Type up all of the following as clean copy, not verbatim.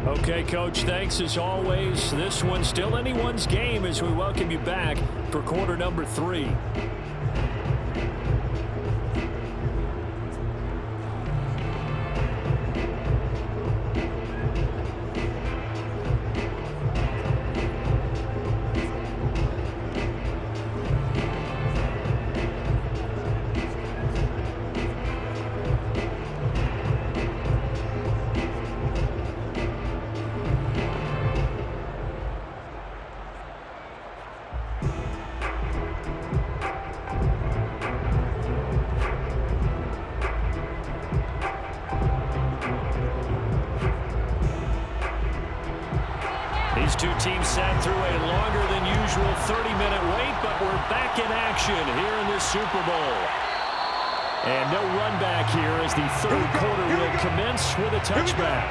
Okay, Coach, thanks as always. This one's still anyone's game as we welcome you back for quarter number 3. These two teams sat through a longer than usual 30-minute wait, but we're back in action here in this Super Bowl. And no run back here as the third quarter will commence with a touchback.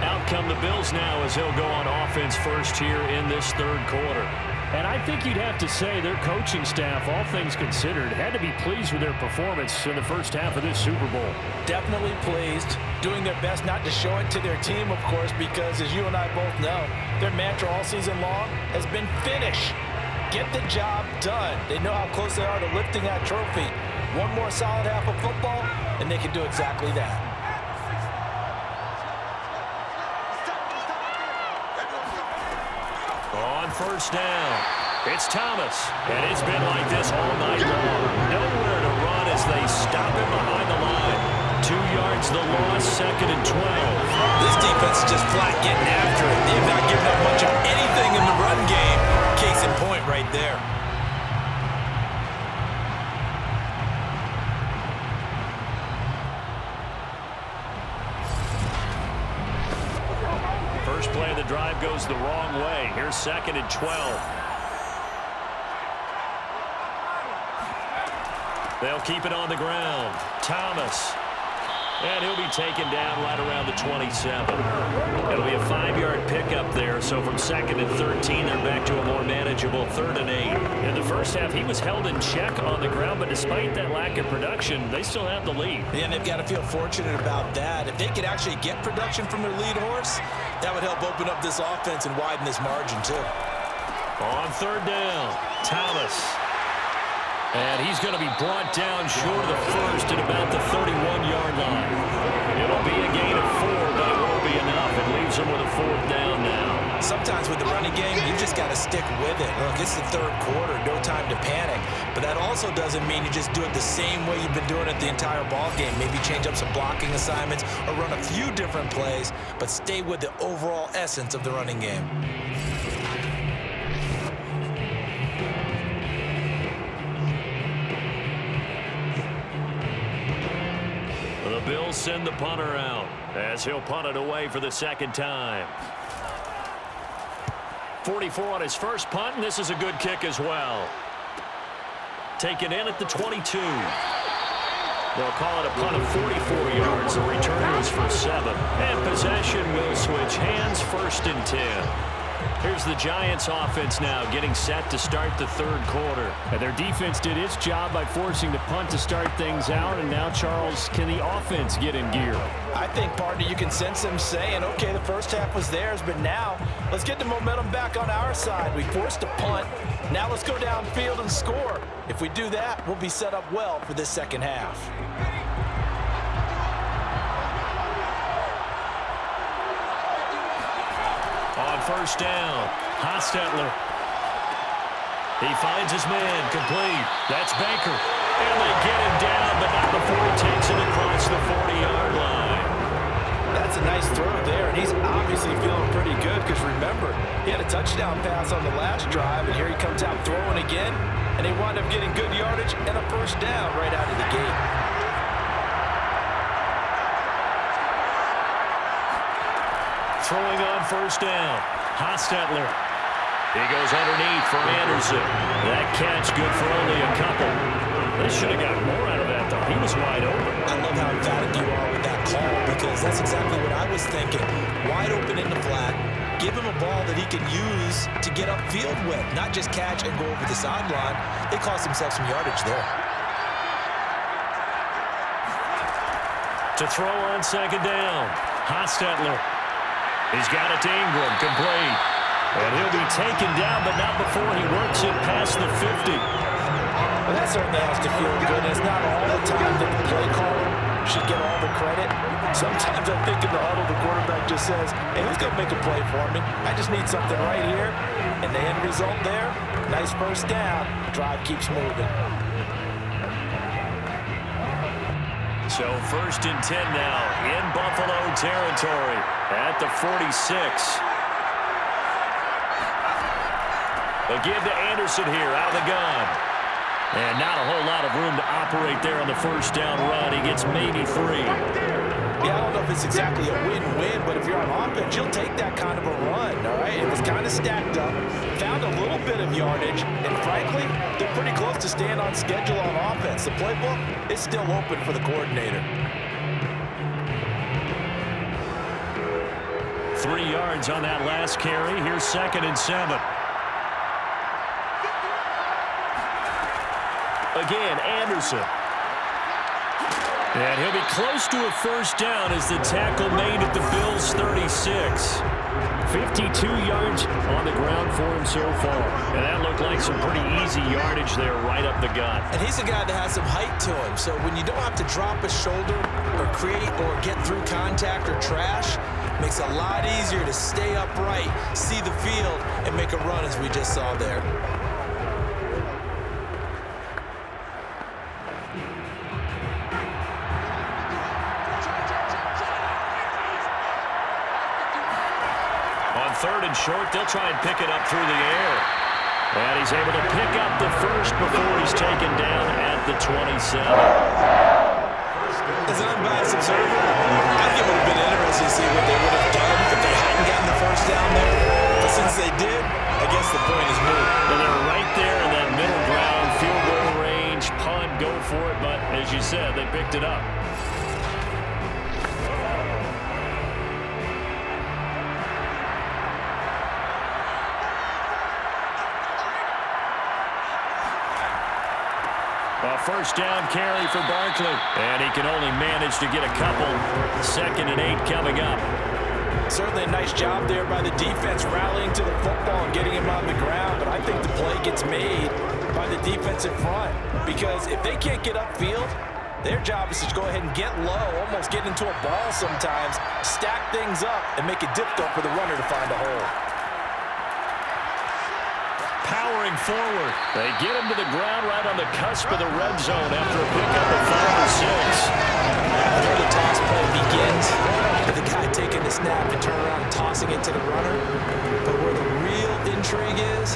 Out come the Bills now as they'll go on offense first here in this third quarter. And I think you'd have to say their coaching staff, all things considered, had to be pleased with their performance in the first half of this Super Bowl. Definitely pleased, doing their best not to show it to their team, of course, because as you and I both know, their mantra all season long has been finish. Get the job done. They know how close they are to lifting that trophy. One more solid half of football, and they can do exactly that. On first down, it's Thomas, and it's been like this all night long. Nowhere to run as they stop him behind the line. 2 yards the loss, 2nd and 12. This defense is just flat getting after it. They have not given up much of anything in the run game. Case in point right there. First play of the drive goes the wrong way. Here's 2nd and 12. They'll keep it on the ground. Thomas. And he'll be taken down right around the 27. It'll be a 5-yard pickup there. So from 2nd and 13, they're back to a more manageable 3rd and 8. In the first half, he was held in check on the ground, but despite that lack of production, they still have the lead. Yeah, and they've got to feel fortunate about that. If they could actually get production from their lead horse, that would help open up this offense and widen this margin too. On 3rd down, Thomas. And he's going to be brought down short of the first at about the 31-yard line. It'll be a gain of 4, but it won't be enough. It leaves him with a 4th down now. Sometimes with the running game, you just got to stick with it. Look, it's the third quarter, no time to panic. But that also doesn't mean you just do it the same way you've been doing it the entire ball game. Maybe change up some blocking assignments or run a few different plays, but stay with the overall essence of the running game. The Bills send the punter out as he'll punt it away for the 2nd time. 44 on his first punt, and this is a good kick as well. Taken in at the 22. They'll call it a punt of 44 yards. The return was for 7. And possession will switch hands, 1st and 10. Here's the Giants offense now getting set to start the third quarter. And their defense did its job by forcing the punt to start things out. And now, Charles, can the offense get in gear? I think, partner, you can sense them saying, okay, the first half was theirs, but now let's get the momentum back on our side. We forced a punt. Now let's go downfield and score. If we do that, we'll be set up well for this second half. On first down, Hostetler. He finds his man, complete. That's Baker. And they get him down, but not before he takes it across the 40-yard line. That's a nice throw there, and he's obviously feeling pretty good because remember, he had a touchdown pass on the last drive, and here he comes out throwing again, and they wind up getting good yardage and a first down right out of the gate. Throwing on first down, Hostetler. He goes underneath for Anderson. That catch good for only a couple. They should have got more out of that, though. He was wide open. I love how emphatic you are with that call because that's exactly what I was thinking. Wide open in the flat. Give him a ball that he can use to get upfield with, not just catch and go over the sideline. They cost themselves some yardage there. To throw on second down, Hostetler. He's got it to Ingram, complete. And he'll be taken down, but not before he works it past the 50. Well, that certainly has to feel good. It's not all the time that the play caller should get all the credit. Sometimes I think in the huddle, the quarterback just says, hey, who's going to make a play for me? I just need something right here. And the end result there, nice first down. Drive keeps moving. So 1st and 10 now in Buffalo territory at the 46. They'll give to Anderson here out of the gun. And not a whole lot of room to operate there on the first down run. He gets maybe 3. Yeah, I don't know if it's exactly a win-win, but if you're on offense, you'll take that kind of a run, all right? It was kind of stacked up, found a little bit of yardage, and frankly, they're pretty close to staying on schedule on offense. The playbook is still open for the coordinator. 3 yards on that last carry. Here's 2nd and 7. Again, Anderson. And he'll be close to a first down as the tackle made at the Bills' 36. 52 yards on the ground for him so far. And that looked like some pretty easy yardage there right up the gut. And he's a guy that has some height to him. So when you don't have to drop a shoulder or create or get through contact or trash, makes it a lot easier to stay upright, see the field, and make a run as we just saw there. On 3rd and short, they'll try and pick it up through the air. And he's able to pick up the first before he's taken down at the 27. As an unbiased observer, I think it would have been interesting to see what they would have done if they hadn't gotten the first down there. But since they did, I guess the point is moot. And they're right there in that middle ground, field goal range, punt, go for it. But as you said, they picked it up. A first down carry for Barkley. And he can only manage to get a couple. 2nd and 8 coming up. Certainly a nice job there by the defense rallying to the football and getting him on the ground. But I think the play gets made by the defensive front. Because if they can't get upfield, their job is to go ahead and get low, almost get into a ball sometimes, stack things up, and make it difficult for the runner to find a hole. Powering forward. They get him to the ground right on the cusp of the red zone after a pickup of 5 or 6. There the toss play begins with the guy taking the snap and turn around and tossing it to the runner. But where the real intrigue is,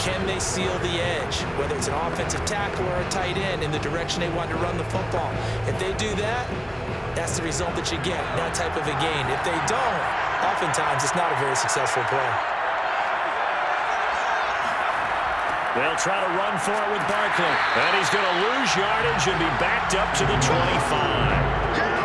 can they seal the edge? Whether it's an offensive tackle or a tight end in the direction they want to run the football. If they do that, that's the result that you get, that type of a gain. If they don't, oftentimes it's not a very successful play. They'll try to run for it with Barkley. And he's going to lose yardage and be backed up to the 25.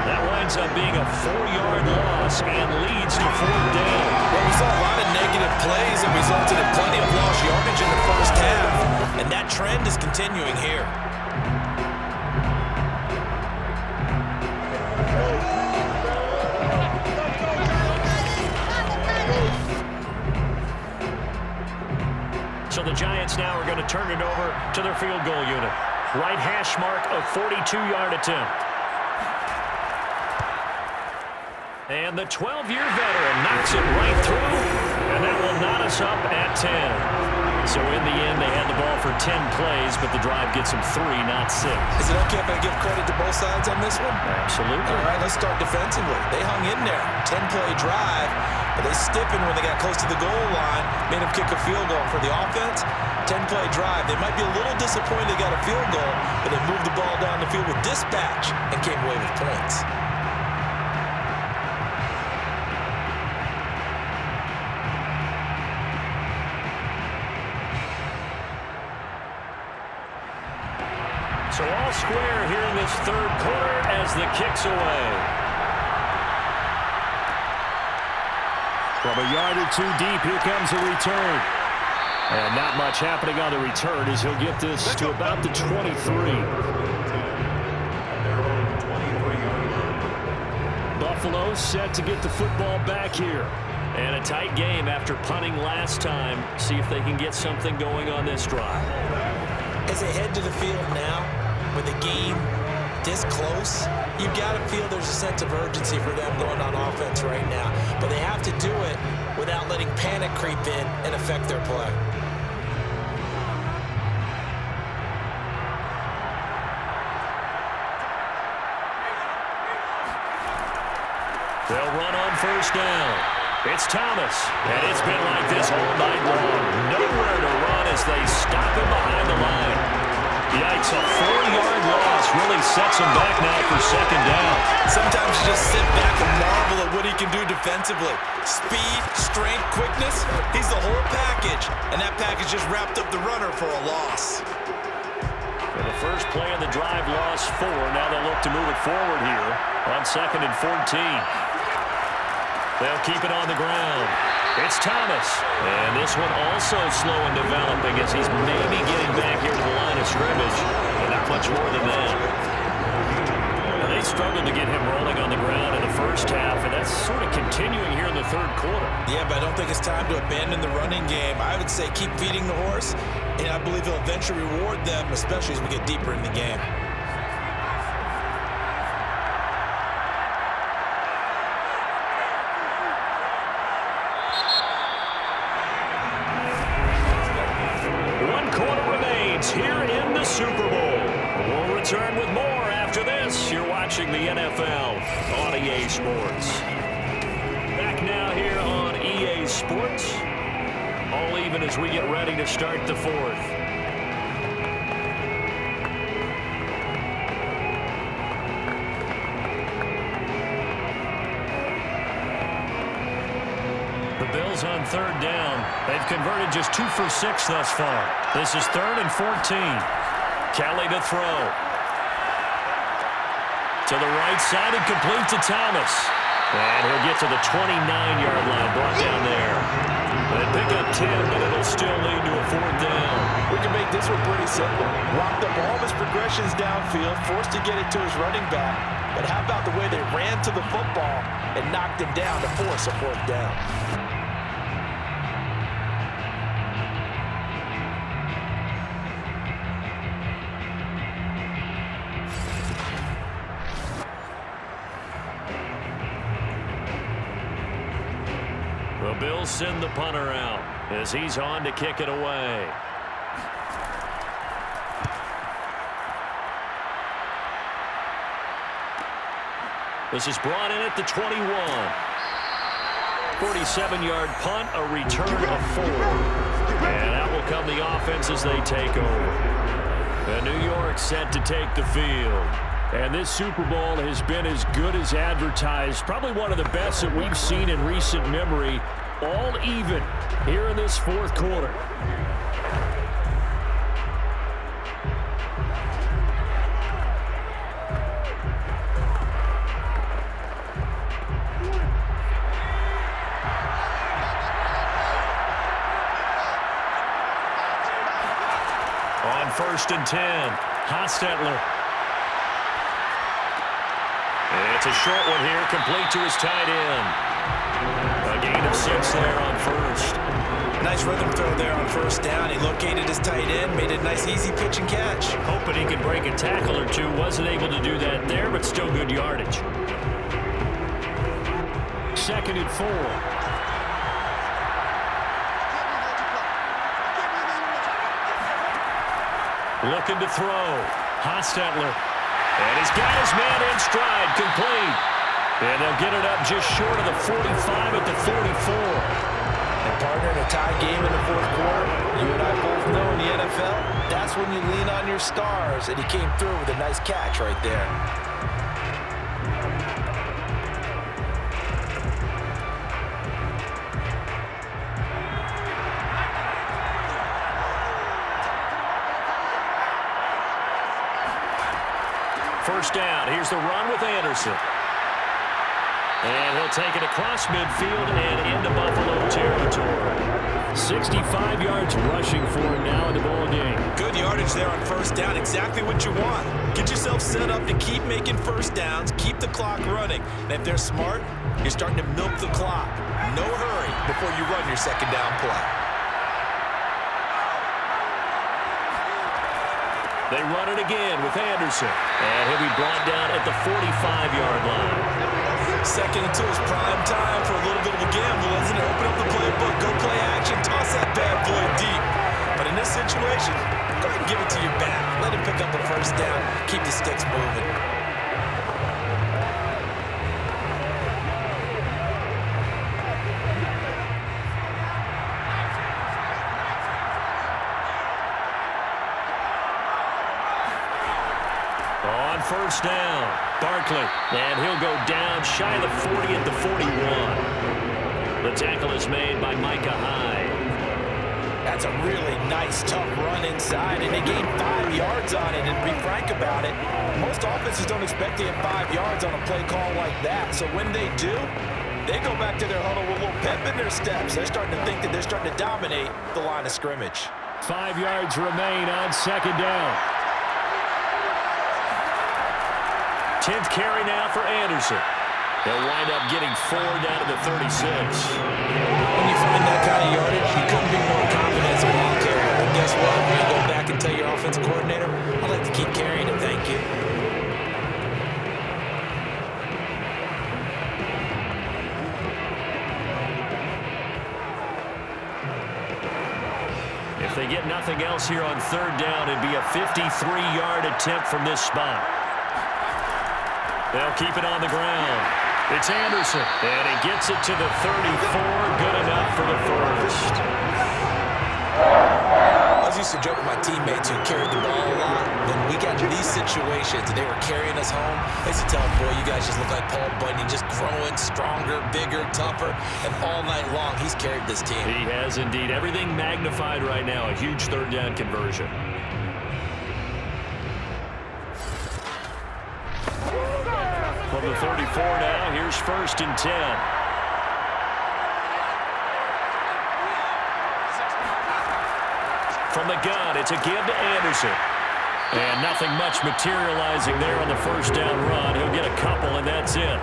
That winds up being a 4-yard loss and leads to 4th down. Well, we saw a lot of negative plays that resulted in plenty of lost yardage in the first half. And that trend is continuing here. So the Giants now are going to turn it over to their field goal unit. Right hash mark of 42-yard attempt. And the 12-year veteran knocks it right through, and that will knot us up at 10. So in the end, they had the ball for 10 plays, but the drive gets them 3, not 6. Is it okay if I give credit to both sides on this one? Absolutely. All right, let's start defensively. They hung in there. 10-play drive, but they stiffened when they got close to the goal line, made them kick a field goal. For the offense, 10-play drive. They might be a little disappointed they got a field goal, but they moved the ball down the field with dispatch and came away with points. So all square here in this 3rd quarter as the kick's away. From a yard or 2 deep, here comes a return. And not much happening on the return as he'll get this to about the 23. Buffalo set to get the football back here. And a tight game after punting last time. See if they can get something going on this drive. As they head to the field now, with the game this close, you've got to feel there's a sense of urgency for them going on offense right now. But they have to do it without letting panic creep in and affect their play. They'll run on first down. It's Thomas, and it's been like this all night long. Nowhere to run as they stop him behind the line. Yikes, a 4-yard loss really sets him back now for second down. Sometimes you just sit back and marvel at what he can do defensively. Speed, strength, quickness, he's the whole package. And that package just wrapped up the runner for a loss. For the first play of the drive, lost 4. Now they'll look to move it forward here on 2nd and 14. They'll keep it on the ground. It's Thomas. And this one also slow in developing as he's maybe getting back here to the line of scrimmage. But not much more than that. Now they struggled to get him rolling on the ground in the first half, and that's sort of continuing here in the third quarter. Yeah, but I don't think it's time to abandon the running game. I would say keep feeding the horse, and I believe he'll eventually reward them, especially as we get deeper in the game. Here in the Super Bowl. We'll return with more after this. You're watching the NFL on EA Sports. Back now here on EA Sports. All even as we get ready to start the fourth. The Bills on third down. They've converted just 2 for 6 thus far. This is 3rd and 14. Kelly to throw. To the right side and complete to Thomas. And he'll get to the 29-yard line, brought down there. They pick up 10, but it'll still lead to a 4th down. We can make this one pretty simple. Locked up all of his progressions downfield, forced to get it to his running back. But how about the way they ran to the football and knocked him down to force a 4th down? The Bills send the punter out as he's on to kick it away. This is brought in at the 21. 47-yard punt, a return of 4. And that will come the offense as they take over. And New York set to take the field. And this Super Bowl has been as good as advertised. Probably one of the best that we've seen in recent memory. All even here in this fourth quarter. On 1st and 10, Hostetler. It's a short one here, complete to his tight end. A gain of 6 there on first. Nice rhythm throw there on first down. He located his tight end, made a nice easy pitch and catch. Hoping he could break a tackle or two. Wasn't able to do that there, but still good yardage. 2nd and 4. Looking to throw. Hostetler. And he's got his man in stride, complete. And they'll get it up just short of the 45 at the 44. And partner, in a tie game in the fourth quarter, you and I both know in the NFL, that's when you lean on your stars. And he came through with a nice catch right there. First down. Here's the run with Anderson. And he'll take it across midfield and into Buffalo territory. 65 yards rushing for him now in the ball game. Good yardage there on first down. Exactly what you want. Get yourself set up to keep making first downs, keep the clock running. And if they're smart, you're starting to milk the clock. No hurry before you run your second down play. They run it again with Anderson. And he'll be brought down at the 45-yard line. Second and 2 is prime time for a little bit of a gamble, isn't it? Open up the playbook, go play action, toss that bad boy deep. But in this situation, go ahead and give it to your back. Let him pick up a first down. Keep the sticks moving. On first down, Barkley, and he'll go down shy of the 40 at the 41. The tackle is made by Micah Hyde. That's a really nice, tough run inside, and they gained 5 yards on it. And to be frank about it, most offenses don't expect to get 5 yards on a play call like that. So when they do, they go back to their huddle with a little pep in their steps. They're starting to think that they're starting to dominate the line of scrimmage. 5 yards remain on second down. 10th carry now for Anderson. They'll wind up getting 4 down to the 36. When you find that kind of yardage, you couldn't be more confident as a ball carrier. And guess what? You're going to go back and tell your offensive coordinator, I'd like to keep carrying him, thank you. If they get nothing else here on third down, it'd be a 53-yard attempt from this spot. They'll keep it on the ground. It's Anderson, and he gets it to the 34. Good enough for the first. I was used to joke with my teammates who carried the ball a lot. When we got to these situations and they were carrying us home, I used to tell them, boy, you guys just look like Paul Bunyan, just growing stronger, bigger, tougher. And all night long, he's carried this team. He has indeed. Everything magnified right now. A huge third down conversion. From the 34 now, here's 1st and 10. From the gun, it's a give to Anderson. And nothing much materializing there on the first down run. He'll get a couple, and that's it.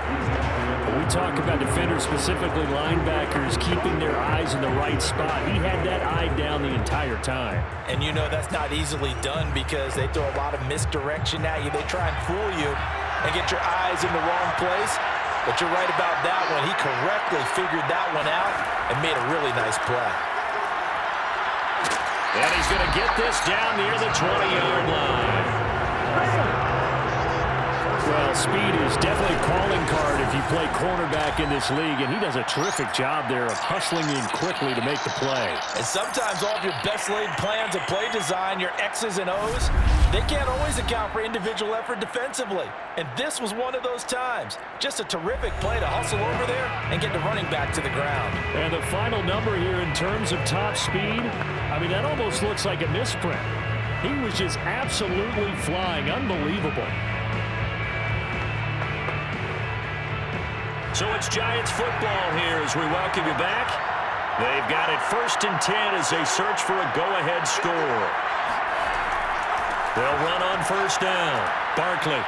When we talk about defenders, specifically linebackers, keeping their eyes in the right spot, he had that eye down the entire time. And you know that's not easily done because they throw a lot of misdirection at you. They try and fool you and get your eyes in the wrong place. But you're right about that one. He correctly figured that one out and made a really nice play. And he's going to get this down near the 20-yard line. Well, speed is definitely a calling card if you play cornerback in this league, and he does a terrific job there of hustling in quickly to make the play. And sometimes all of your best laid plans of play design, your X's and O's, they can't always account for individual effort defensively. And this was one of those times. Just a terrific play to hustle over there and get the running back to the ground. And the final number here in terms of top speed, I mean, that almost looks like a misprint. He was just absolutely flying. Unbelievable. So it's Giants football here as we welcome you back. They've got it 1st and 10 as they search for a go-ahead score. They'll run on first down. Barkley,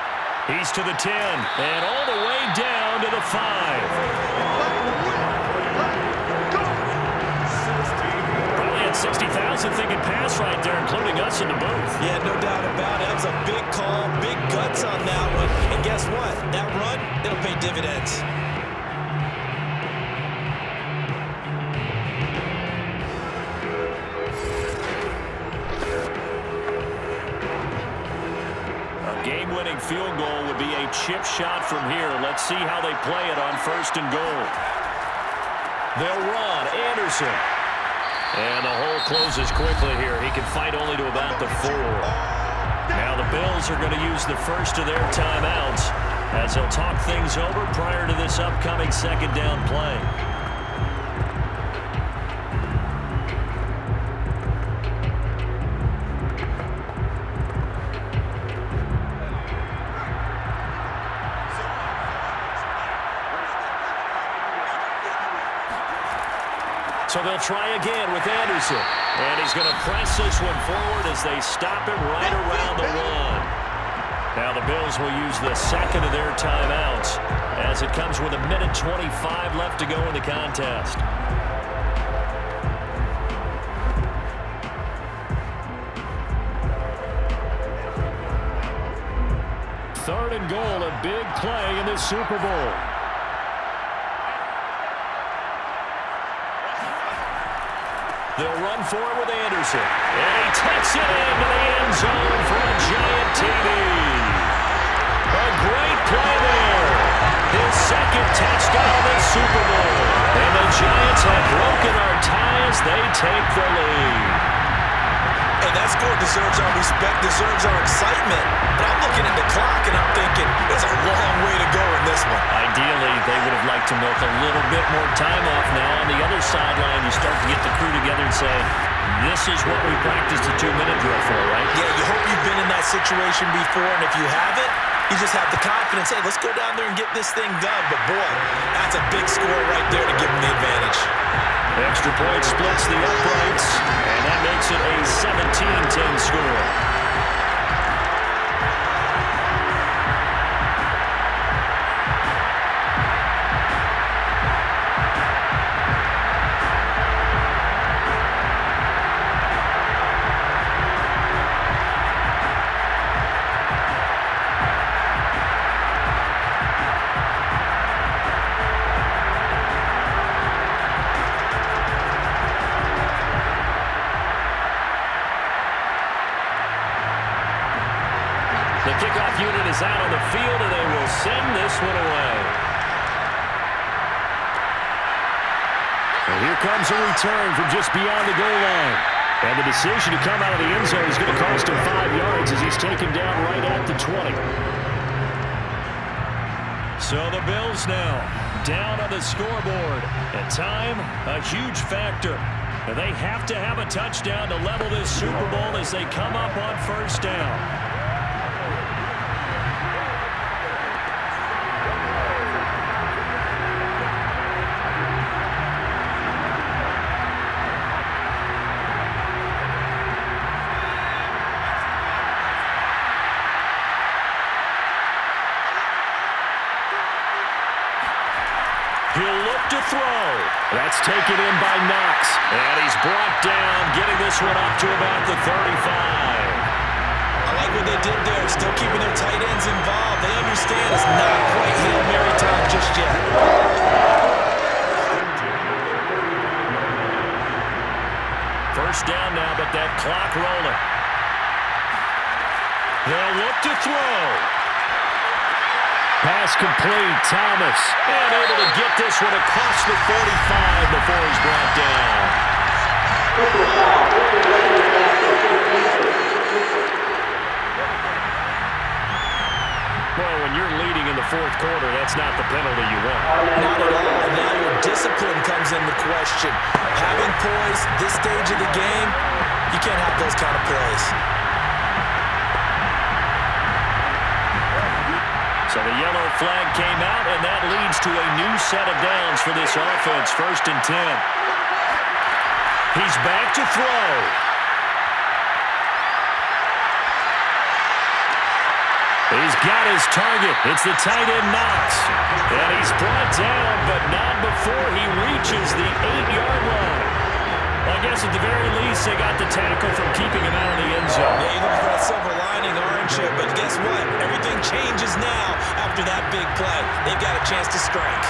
he's to the 10 and all the way down to the 5. Probably had 60,000 thinking pass right there, including us in the booth. Yeah, no doubt about it. That was a big call, big guts on that one. And guess what? That run, it'll pay dividends. Game-winning field goal would be a chip shot from here. Let's see how they play it on 1st and goal. They'll run. Anderson. And the hole closes quickly here. He can fight only to about the 4. Now the Bills are going to use the first of their timeouts as they'll talk things over prior to this upcoming second down play. So they'll try again with Anderson. And he's going to press this one forward as they stop him right around the one. Now the Bills will use the second of their timeouts as it comes with 1:25 left to go in the contest. Third and goal, a big play in this Super Bowl. They'll run for it with Anderson. And he takes it into the end zone for a giant TD. A great play there. His second touchdown in the Super Bowl. And the Giants have broken our tie as they take the lead. Hey, that score deserves our respect, deserves our excitement. But I'm looking at the clock and I'm thinking, there's a long way to go in this one. Ideally, they would have liked to milk a little bit more time off now. On the other sideline, you start to get the crew together and say, this is what we practiced a 2-minute drill for, right? Yeah, you hope you've been in that situation before, and if you haven't, you just have the confidence, hey, let's go down there and get this thing done. But, boy, that's a big score right there to give them the advantage. Extra point splits the uprights, and that makes it a 17-10 score. The kickoff unit is out on the field, and they will send this one away. And here comes a return from just beyond the goal line. And the decision to come out of the end zone is going to cost him 5 yards as he's taken down right at the 20. So the Bills now down on the scoreboard. And time, a huge factor. And they have to have a touchdown to level this Super Bowl as they come up on first down. He'll look to throw. That's taken in by Knox. And he's brought down, getting this one up to about the 35. I like what they did there, still keeping their tight ends involved. They understand it's not quite Hail Mary time just yet. First down now, but that clock rolling. They'll look to throw. Pass complete, Thomas. And able to get this one across the 45 before he's brought down. Well, when you're leading in the fourth quarter, that's not the penalty you want. Not at all. Now your discipline comes into question. Having poise this stage of the game, you can't have those kind of plays. So the yellow flag came out, and that leads to a new set of downs for this offense. 1st and 10. He's back to throw. He's got his target. It's the tight end Knox. And he's brought down, but not before he reaches the 8-yard line. Well, I guess at the very least, they got the tackle from keeping him out of the end zone. Yeah, you look for that silver lining, aren't you? But guess what? Everything changes now after that big play. They've got a chance to strike.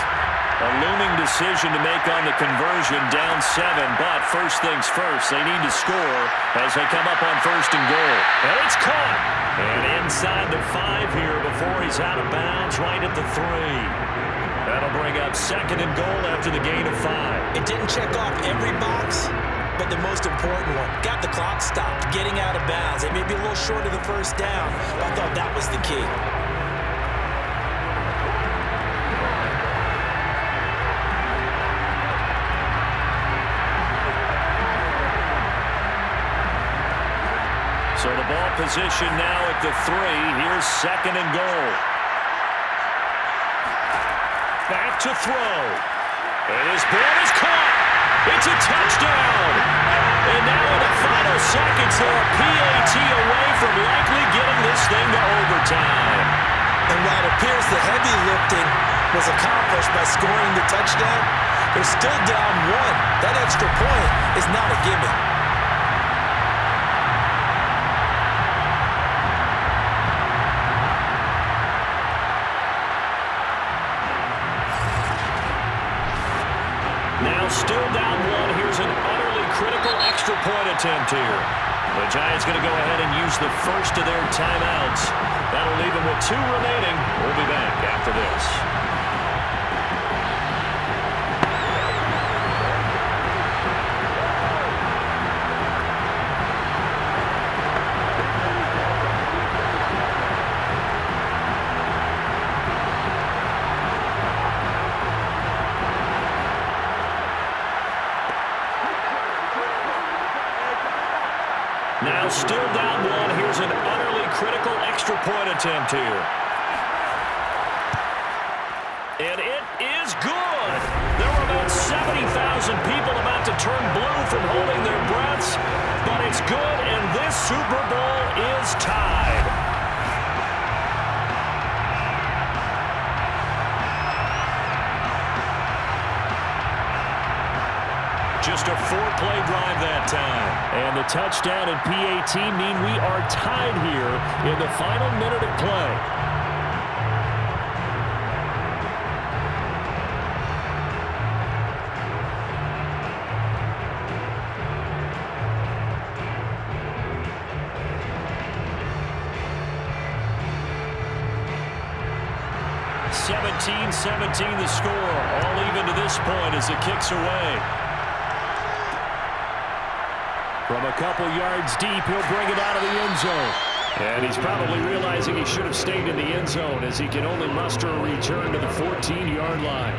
A looming decision to make on the conversion, down 7. But first things first, they need to score as they come up on 1st and goal. And it's caught. And inside the 5 here before he's out of bounds, right at the 3. That'll bring up 2nd and goal after the gain of 5. It didn't check off every box, but the most important one. Got the clock stopped, getting out of bounds. It may be a little short of the first down, but I thought that was the key. So the ball position now at the 3. Here's 2nd and goal. Back to throw. And his ball is caught. It's a touchdown. And now in the final seconds, they're a PAT away from likely getting this thing to overtime. And while it appears the heavy lifting was accomplished by scoring the touchdown, they're still down one. That extra point is not a gimme. Now still down one. Here's an utterly critical extra point attempt here. The Giants going to go ahead and use the first of their timeouts. That'll leave them with 2 remaining. We'll be back after this. Now still down one. Here's an utterly critical extra point attempt here. And it is good. There were about 70,000 people about to turn blue from holding their breaths, but it's good, and this Super Bowl is tied. Just a 4-play drive that time. And the touchdown and PAT mean we are tied here in the final minute of play. (17-17) the score. All even to this point as the kick's away. From a couple yards deep, he'll bring it out of the end zone. And he's probably realizing he should have stayed in the end zone as he can only muster a return to the 14-yard line.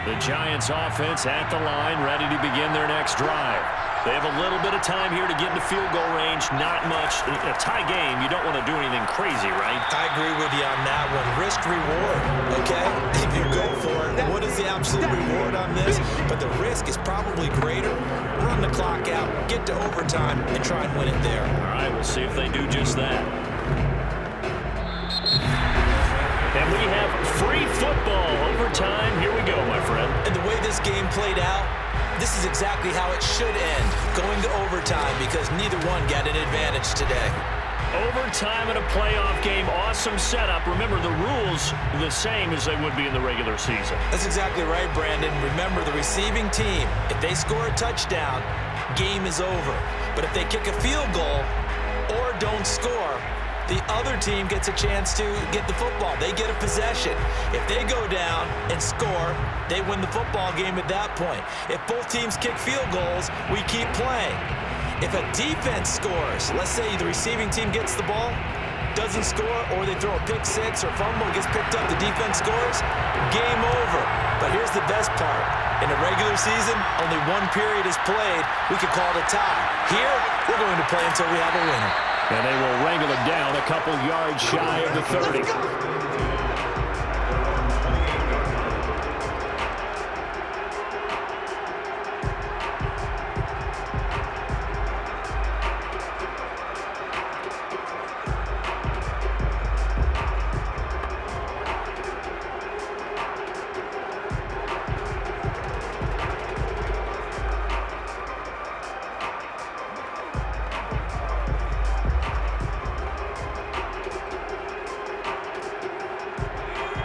The Giants offense at the line, ready to begin their next drive. They have a little bit of time here to get into field goal range. Not much. In a tie game, you don't want to do anything crazy, right? I agree with you on that one. Risk reward, okay? If you go for it, what is the absolute reward on this? But the risk is probably greater. Run the clock out, get to overtime, and try and win it there. All right, we'll see if they do just that. And we have free football overtime. Here we go, my friend. And the way this game played out, this is exactly how it should end, going to overtime, because neither one got an advantage today. Overtime in a playoff game, awesome setup. Remember, the rules are the same as they would be in the regular season. That's exactly right, Brandon. Remember, the receiving team, if they score a touchdown, game is over. But if they kick a field goal or don't score, the other team gets a chance to get the football. They get a possession. If they go down and score, they win the football game at that point. If both teams kick field goals, we keep playing. If a defense scores, let's say the receiving team gets the ball, doesn't score, or they throw a pick six or fumble, gets picked up, the defense scores, game over. But here's the best part. In a regular season, only one period is played. We could call it a tie. Here, we're going to play until we have a winner. And they will wrangle it down a couple yards shy of the 30.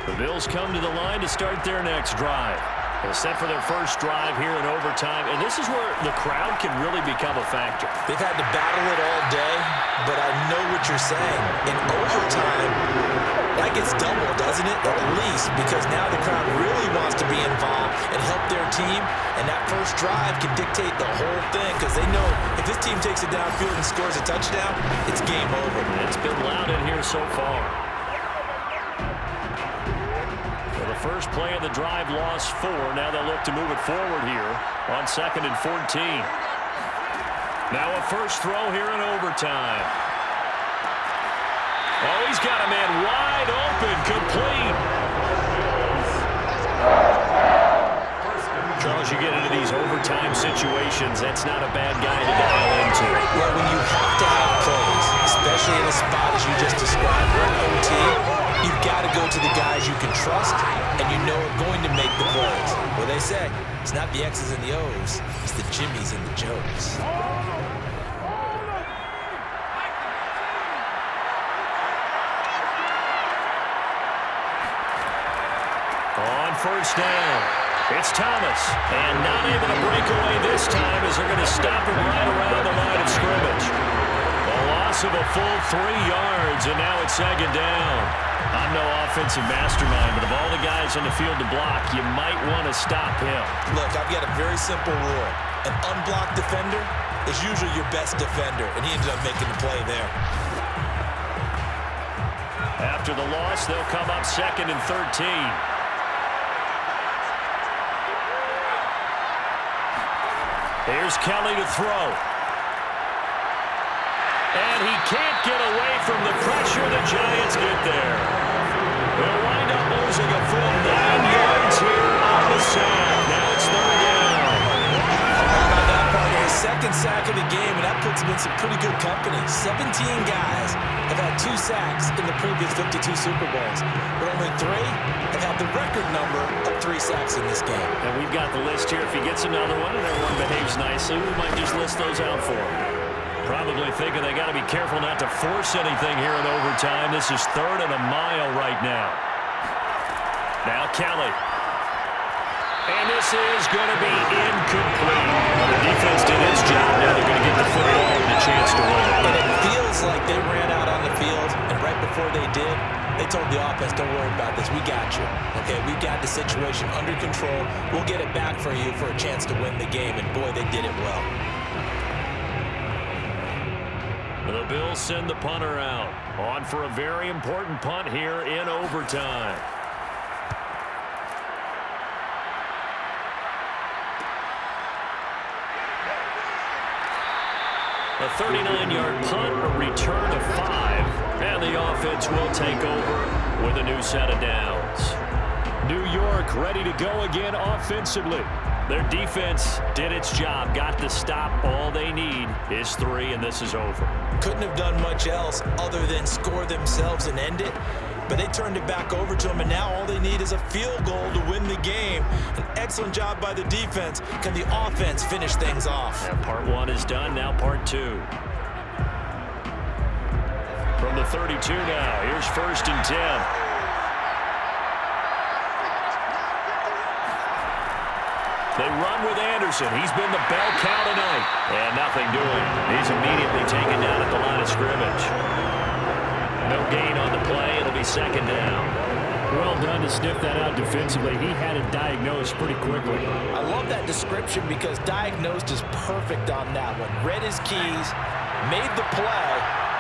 The Bills come to the line to start their next drive. They're set for their first drive here in overtime, and this is where the crowd can really become a factor. They've had to battle it all day, but I know what you're saying. In overtime, that gets double, doesn't it? At least, because now the crowd really wants to be involved and help their team, and that first drive can dictate the whole thing, because they know if this team takes it downfield and scores a touchdown, it's game over. It's been loud in here so far. First play of the drive, lost 4. Now they'll look to move it forward here on 2nd and 14. Now a first throw here in overtime. Oh, he's got a man wide open, complete. Charles, you get into these overtime situations, that's not a bad guy to dial into. Well, when you have to have plays, especially in a spot as you just described, or an OT, you've got to go to the guys you can trust and you know are going to make the plays. Well, they say, it's not the X's and the O's, it's the Jimmies and the Joes. On first down, it's Thomas. And not able to break away this time as they're going to stop him right around the line of scrimmage. A loss of a full 3 yards, and now it's second down. I'm no offensive mastermind, but of all the guys on the field to block, you might want to stop him. Look, I've got a very simple rule. An unblocked defender is usually your best defender, and he ended up making the play there. After the loss, they'll come up 2nd and 13. Here's Kelly to throw. And he can't get away from the pressure. The Giants get there. They'll wind up losing a full 9 yards here on the sack. Now it's third down. By that part, his second sack of the game, and that puts him in some pretty good company. 17 guys have had 2 sacks in the previous 52 Super Bowls, but only 3 have had the record number of 3 sacks in this game. And we've got the list here. If he gets another one and everyone behaves nicely, we might just list those out for him. Probably thinking they got to be careful not to force anything here in overtime. This is 3rd and a mile right now. Now Kelly. And this is going to be incomplete. Well, the defense did its job. Now they're going to get the football and a chance to win it. And it feels like they ran out on the field, and right before they did, they told the offense, don't worry about this. We got you. Okay, we got the situation under control. We'll get it back for you for a chance to win the game. And, boy, they did it well. The Bills send the punter out. On for a very important punt here in overtime. A 39-yard punt, a return of 5, and the offense will take over with a new set of downs. New York ready to go again offensively. Their defense did its job, got the stop. All they need is 3, and this is over. Couldn't have done much else other than score themselves and end it, but they turned it back over to them, and now all they need is a field goal to win the game. An excellent job by the defense. Can the offense finish things off? Yeah, part 1 is done, now part 2. From the 32 now, here's 1st and 10. They run with Anderson. He's been the bell cow tonight. And nothing doing. He's immediately taken down at the line of scrimmage. No gain on the play. It'll be 2nd down. Well done to sniff that out defensively. He had it diagnosed pretty quickly. I love that description because diagnosed is perfect on that one. Read his keys, made the play,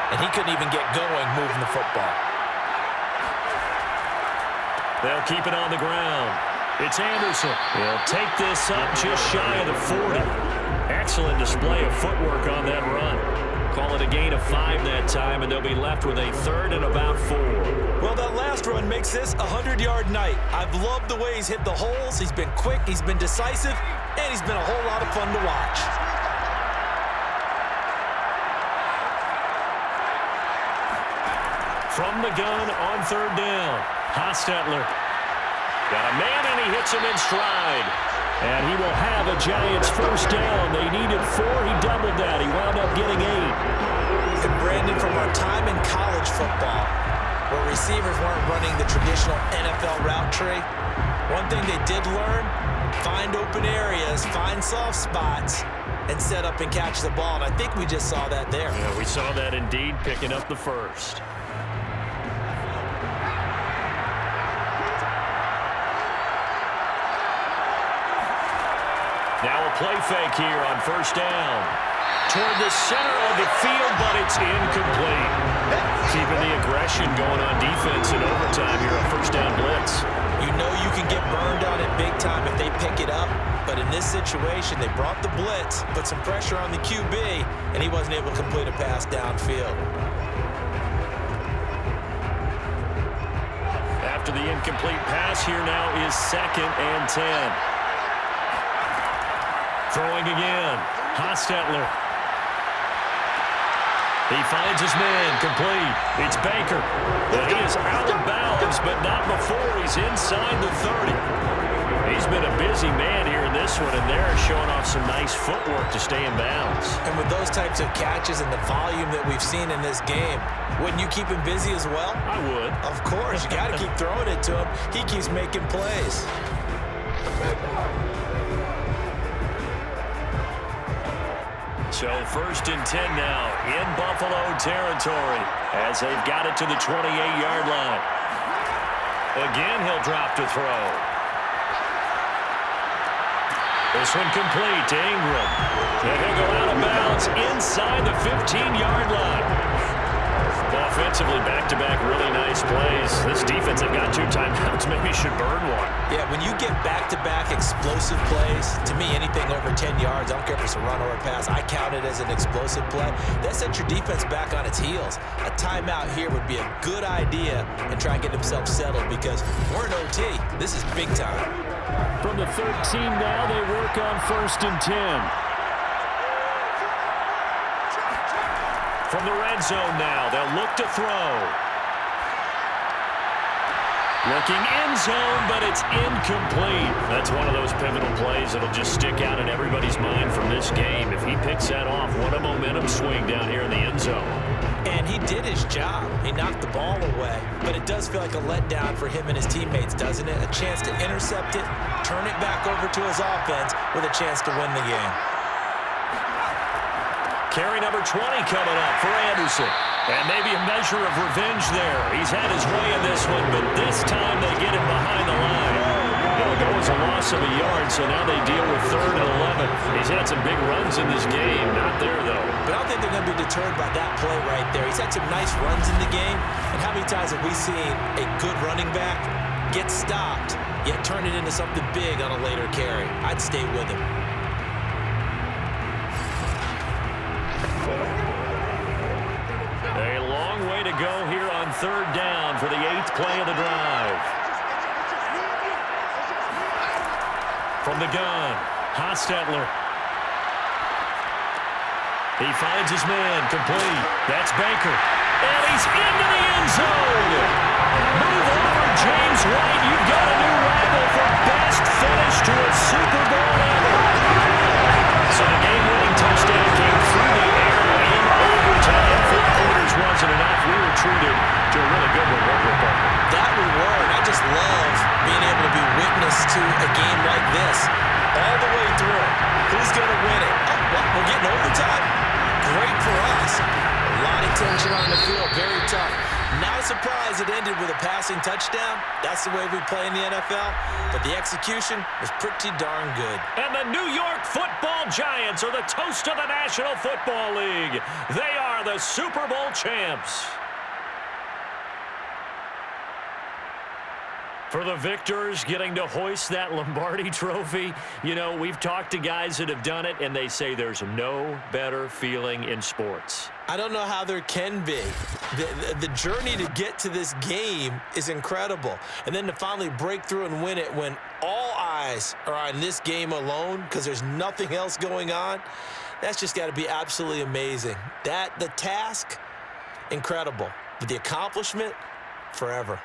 and he couldn't even get going moving the football. They'll keep it on the ground. It's Anderson. He'll take this up just shy of the 40. Excellent display of footwork on that run. Call it a gain of 5 that time, and they'll be left with a 3rd and about 4. Well, that last run makes this a 100-yard night. I've loved the way he's hit the holes. He's been quick, he's been decisive, and he's been a whole lot of fun to watch. From the gun on 3rd down, Hostetler. Got a man, and he hits him in stride. And he will have a Giants first down. They needed 4. He doubled that. He wound up getting 8. And Brandon, from our time in college football, where receivers weren't running the traditional NFL route tree, one thing they did learn, find open areas, find soft spots, and set up and catch the ball. And I think we just saw that there. Yeah, we saw that indeed, picking up the first. Now a play fake here on 1st down. toward the center of the field, but it's incomplete. Keeping the aggression going on defense in overtime here, a first down blitz. You know you can get burned on it big time if they pick it up, but in this situation, they brought the blitz, put some pressure on the QB, and he wasn't able to complete a pass downfield. After the incomplete pass, here now is 2nd and 10. Throwing again, Hostetler. He finds his man, complete. It's Baker. And he is out of bounds, but not before he's inside the 30. He's been a busy man here in this one, and they're showing off some nice footwork to stay in bounds. And with those types of catches and the volume that we've seen in this game, wouldn't you keep him busy as well? I would. Of course. You got to keep throwing it to him. He keeps making plays. So 1st and 10 now in Buffalo territory as they've got it to the 28-yard line. Again, he'll drop to throw. This one complete to Ingram. And he'll go out of bounds inside the 15-yard line. Offensively, back-to-back really nice plays. This defense, they've got 2 timeouts. Maybe should burn one. Yeah, when you get back-to-back explosive plays, to me, anything over 10 yards, I don't care if it's a run or a pass, I count it as an explosive play. That sets your defense back on its heels. A timeout here would be a good idea and try and get themselves settled because we're in OT. This is big time. From the 13 now, they work on 1st and 10. From the red zone now, they'll look to throw. Looking end zone, but it's incomplete. That's one of those pivotal plays that'll just stick out in everybody's mind from this game. If he picks that off, what a momentum swing down here in the end zone. And he did his job. He knocked the ball away. But it does feel like a letdown for him and his teammates, doesn't it? A chance to intercept it, turn it back over to his offense with a chance to win the game. Carry number 20 coming up for Anderson. And maybe a measure of revenge there. He's had his way in this one, but this time they get him behind the line. It'll go as a loss of a yard, so now they deal with 3rd and 11. He's had some big runs in this game. Not there, though. But I don't think they're going to be deterred by that play right there. He's had some nice runs in the game. And how many times have we seen a good running back get stopped, yet turn it into something big on a later carry? I'd stay with him. A long way to go here on 3rd down for the 8th play of the drive. From the gun, Hostetler. He finds his man, complete. That's Baker. And he's into the end zone. Move over, James White. You've got a new rival for best finish to a Super Bowl ever. So the game-winning touchdown came through the air in overtime. 4 quarters wasn't enough. We were treated to a really good one, weren't we, Paul? That we were, and I just love being able to be witness to a game like this. All the way through. Who's going to win it? Oh, well, we're getting overtime? Great for us. A lot of tension on the field. Very tough. Not a surprise it ended with a passing touchdown. That's the way we play in the NFL. But the execution was pretty darn good. And the New York Football Giants are the toast of the National Football League. They are the Super Bowl champs. For the victors, getting to hoist that Lombardi trophy, you know, we've talked to guys that have done it, and they say there's no better feeling in sports. I don't know how there can be. The journey to get to this game is incredible. And then to finally break through and win it when all eyes are on this game alone because there's nothing else going on, that's just got to be absolutely amazing. The task, incredible. But the accomplishment, forever.